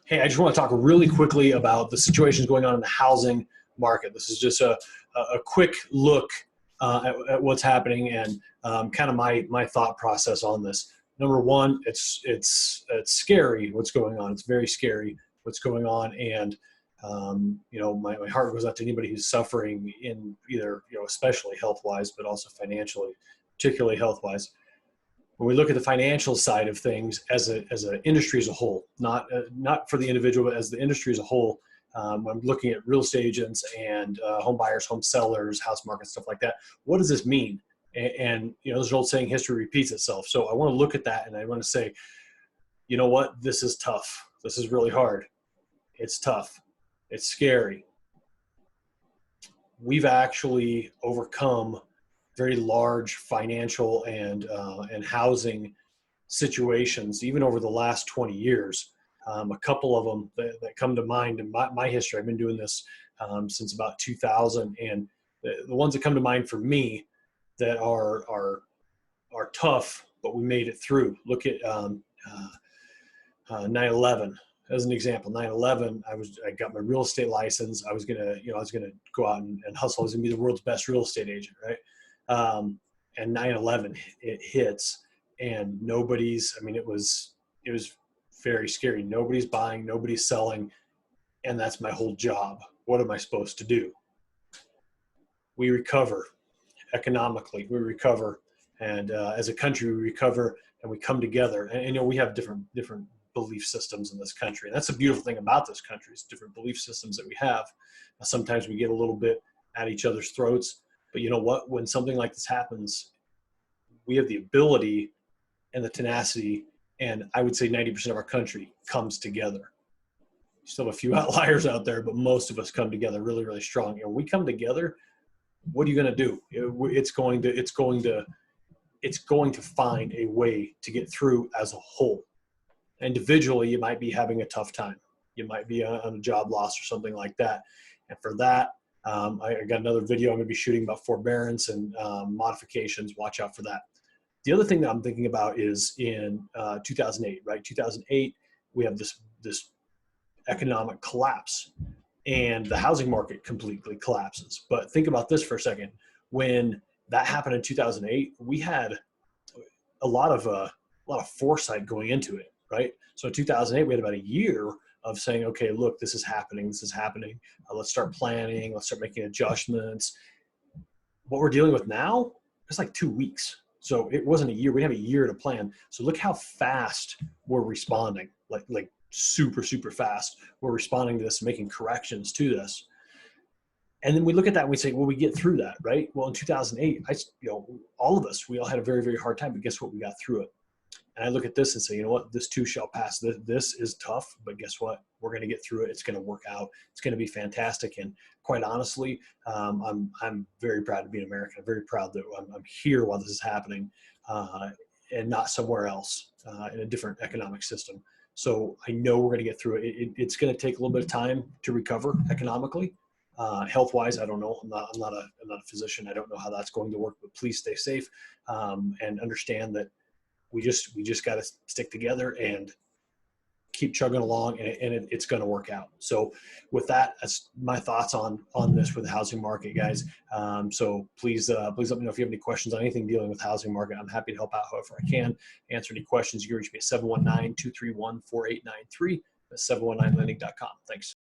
Hey, I just want to talk really quickly about the situations going on in the housing market. This is just a quick look at what's happening and kind of my thought process on this. Number one, it's scary what's going on. It's very scary what's going on, and my heart goes out to anybody who's suffering in either especially health wise, but also financially, particularly health wise. When we look at the financial side of things as an industry as a whole, not for the individual, but as the industry as a whole, I'm looking at real estate agents and home buyers, home sellers, house market, stuff like that. What does this mean? And there's an old saying, history repeats itself. So I want to look at that and I want to say, you know what? This is tough. This is really hard. It's tough. It's scary. We've actually overcome very large financial and housing situations, even over the last 20 years. A couple of them that come to mind in my history. I've been doing this since about 2000, and the ones that come to mind for me that are tough, but we made it through. Look at 9/11 as an example. 9/11, I got my real estate license. I was gonna go out and hustle. I was gonna be the world's best real estate agent, right? And 9/11 it hits, and it was very scary. Nobody's buying, nobody's selling, and that's my whole job. What am I supposed to do? We recover economically. We recover, and as a country, we recover, and we come together. And we have different belief systems in this country. And that's the beautiful thing about this country, is different belief systems that we have. Sometimes we get a little bit at each other's throats. But you know what? When something like this happens, we have the ability and the tenacity, and I would say 90% of our country comes together. Still have a few outliers out there, but most of us come together really, really strong. And when we come together, what are you going to do? It's going to find a way to get through as a whole. Individually, you might be having a tough time. You might be on a job loss or something like that. And for that, I got another video I'm going to be shooting about forbearance and modifications. Watch out for that. The other thing that I'm thinking about is in 2008, right? 2008, we have this economic collapse, and the housing market completely collapses. But think about this for a second. When that happened in 2008, we had a lot of foresight going into it, right? So in 2008, we had about a year of saying, okay, look, this is happening. Let's start planning. Let's start making adjustments. What we're dealing with now, it's like 2 weeks. So it wasn't a year. We have a year to plan. So look how fast we're responding, like super, super fast. We're responding to this, making corrections to this. And then we look at that and we say, well, we get through that, right? Well, in 2008, all of us, we all had a very, very hard time, but guess what? We got through it. And I look at this and say, you know what, this too shall pass. This is tough, but guess what? We're going to get through it. It's going to work out. It's going to be fantastic. And quite honestly, I'm very proud to be an American. I'm very proud that I'm here while this is happening, and not somewhere else in a different economic system. So I know we're going to get through it. It's going to take a little bit of time to recover economically. Health-wise, I don't know. I'm not a physician. I don't know how that's going to work. But please stay safe and understand that we just got to stick together and keep chugging along, and it's going to work out. So with that, that's my thoughts on this with the housing market, guys. So please let me know if you have any questions on anything dealing with housing market. I'm happy to help out however I can. Answer any questions. You can reach me at 719-231-4893 at 719lending.com. Thanks.